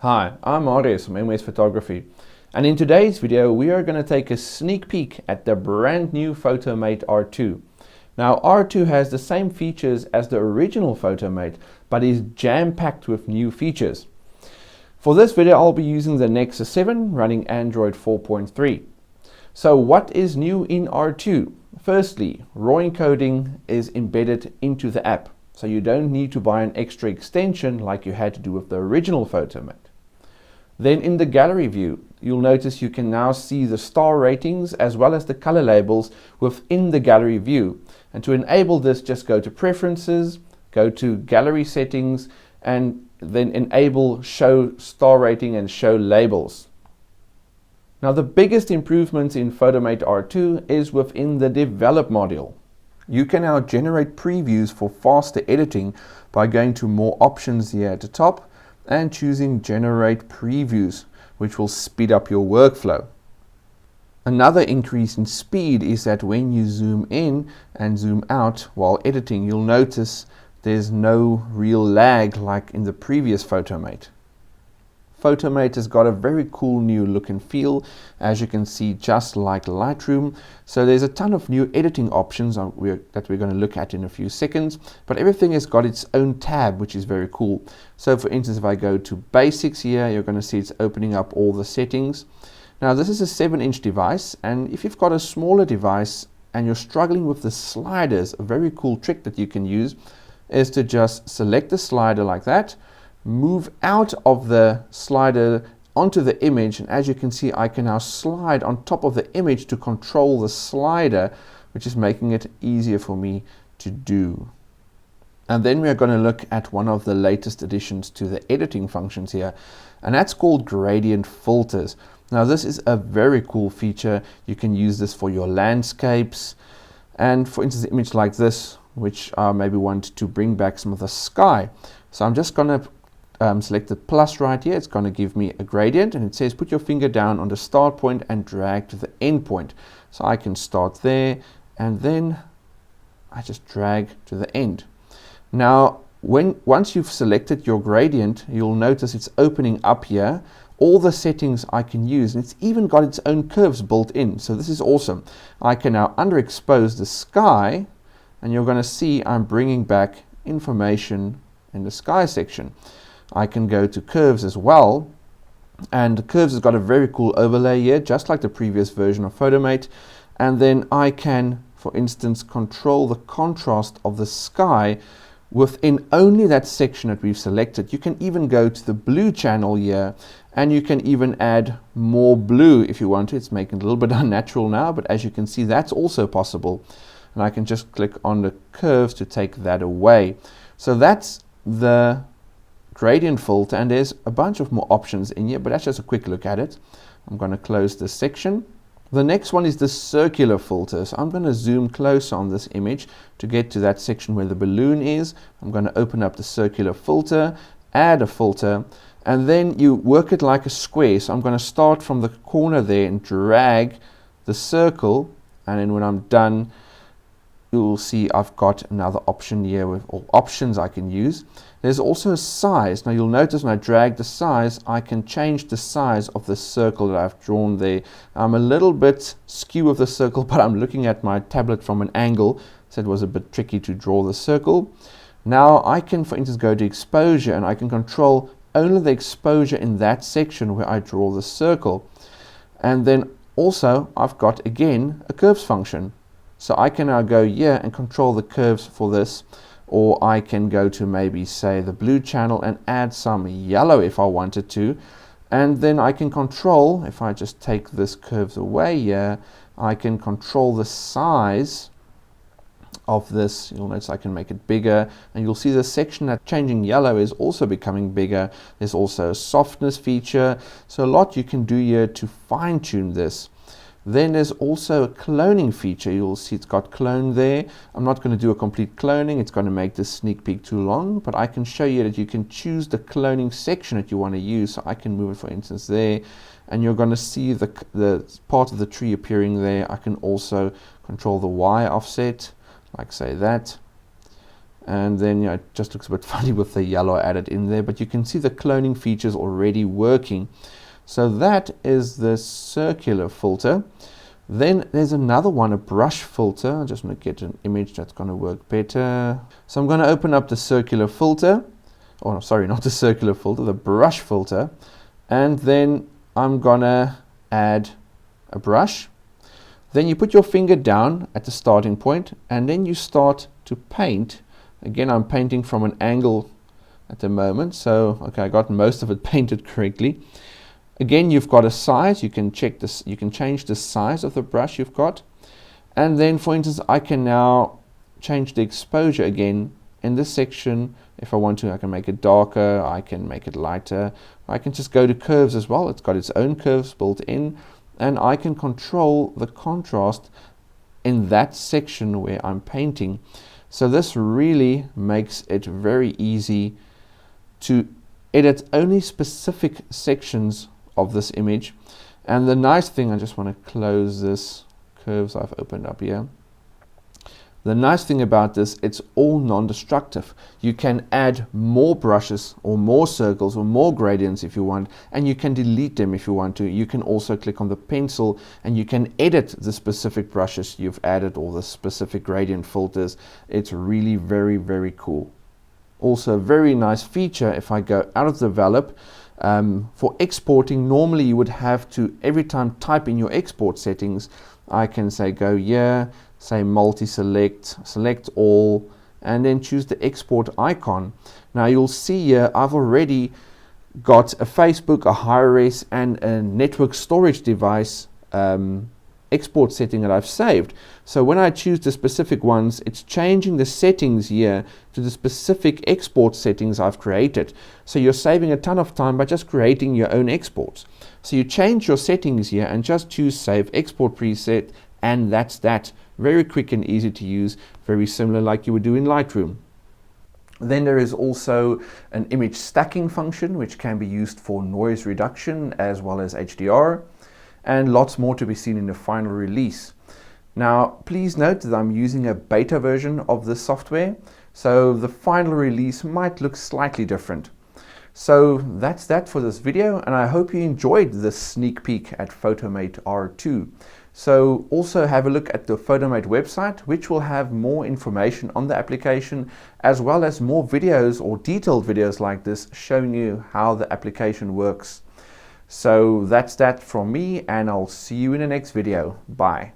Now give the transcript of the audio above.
Hi, I'm Aries from MWS Photography, and in today's video we are going to take a sneak peek at the brand new Photomate R2. Now R2 has the same features as the original Photomate, but is jam-packed with new features. For this video I'll be using the Nexus 7 running Android 4.3. So what is new in R2? Firstly, raw encoding is embedded into the app, so you don't need to buy an extra extension like you had to do with the original Photomate. Then in the gallery view, you'll notice you can now see the star ratings as well as the color labels within the gallery view. And to enable this, just go to Preferences, go to Gallery Settings, and then enable Show Star Rating and Show Labels. Now the biggest improvement in Photomate R2 is within the Develop module. You can now generate previews for faster editing by going to more options here at the top and choosing Generate Previews, which will speed up your workflow. Another increase in speed is that when you zoom in and zoom out while editing, you'll notice there's no real lag like in the previous Photomate. Photomate has got a very cool new look and feel, as you can see, just like Lightroom. So there's a ton of new editing options that we're going to look at in a few seconds, but everything has got its own tab, which is very cool. So for instance, if I go to Basics here, you're going to see it's opening up all the settings. Now this is a 7-inch device, and if you've got a smaller device and you're struggling with the sliders, a very cool trick that you can use is to just select the slider like that, move out of the slider onto the image, and as you can see I can now slide on top of the image to control the slider, which is making it easier for me to do. And then we are going to look at one of the latest additions to the editing functions here, and that's called gradient filters. Now this is a very cool feature. You can use this for your landscapes, and for instance an image like this, which I maybe want to bring back some of the sky. So I'm just going to select the plus right here. It's going to give me a gradient, and it says put your finger down on the start point and drag to the end point. So I can start there and then I just drag to the end. Now once you've selected your gradient, you'll notice it's opening up here all the settings I can use, and it's even got its own curves built in. So this is awesome. I can now underexpose the sky, and you're going to see I'm bringing back information in the sky section. I can go to curves as well, and curves has got a very cool overlay here, just like the previous version of Photomate. And then I can, for instance, control the contrast of the sky within only that section that we've selected. You can even go to the blue channel here, and you can even add more blue if you want to. It's making it a little bit unnatural now, but as you can see, that's also possible. And I can just click on the curves to take that away. So that's the gradient filter, and there's a bunch of more options in here, but that's just a quick look at it. I'm going to close this section. The next one is the circular filter. So I'm going to zoom closer on this image to get to that section where the balloon is. I'm going to open up the circular filter, add a filter, and then you work it like a square. So I'm going to start from the corner there and drag the circle, and then when I'm done, you'll see I've got another option here with all options I can use. There's also a size. Now you'll notice when I drag the size, I can change the size of the circle that I've drawn there. I'm a little bit skew with the circle, but I'm looking at my tablet from an angle, so it was a bit tricky to draw the circle. Now I can, for instance, go to exposure, and I can control only the exposure in that section where I draw the circle. And then also I've got again a curves function. So I can now go here and control the curves for this, or I can go to maybe say the blue channel and add some yellow if I wanted to. And then I can control, if I just take this curves away here, I can control the size of this. You'll notice I can make it bigger, and you'll see the section that changing yellow is also becoming bigger. There's also a softness feature, so a lot you can do here to fine tune this. Then there's also a cloning feature. You'll see it's got clone there. I'm not going to do a complete cloning. It's going to make this sneak peek too long, but I can show you that you can choose the cloning section that you want to use. So I can move it, for instance, there, and you're going to see the part of the tree appearing there. I can also control the Y offset, like say that. And then it just looks a bit funny with the yellow added in there, but you can see the cloning features already working. So that is the circular filter. Then there's another one, a brush filter. I just want to get an image that's going to work better. So I'm going to open up the circular filter, or sorry, not the circular filter, the brush filter. And then I'm going to add a brush. Then you put your finger down at the starting point, and then you start to paint. Again, I'm painting from an angle at the moment, so okay, I got most of it painted correctly. Again, you've got a size. You can check this. You can change the size of the brush you've got, and then, for instance, I can now change the exposure again in this section. If I want to, I can make it darker. I can make it lighter. I can just go to curves as well. It's got its own curves built in, and I can control the contrast in that section where I'm painting. So this really makes it very easy to edit only specific sections of this image. And the nice thing, I just want to close this curves I've opened up here. The nice thing about this, it's all non-destructive. You can add more brushes or more circles or more gradients if you want, and you can delete them if you want to. You can also click on the pencil and you can edit the specific brushes you've added or the specific gradient filters. It's really very, very cool. Also a very nice feature, if I go out of develop, for exporting, normally you would have to every time type in your export settings. I can say go here, say multi-select, select all, and then choose the export icon. Now you'll see here I've already got a Facebook, a Hi-Res, and a network storage device export setting that I've saved. So when I choose the specific ones, it's changing the settings here to the specific export settings I've created. So you're saving a ton of time by just creating your own exports. So you change your settings here and just choose Save Export Preset, and that's that. Very quick and easy to use, very similar like you would do in Lightroom. Then there is also an image stacking function which can be used for noise reduction as well as HDR, and lots more to be seen in the final release. Now please note that I'm using a beta version of this software, so the final release might look slightly different. So that's that for this video, and I hope you enjoyed this sneak peek at Photomate R2. So also have a look at the Photomate website, which will have more information on the application, as well as more videos or detailed videos like this showing you how the application works. So that's that from me, and I'll see you in the next video. Bye.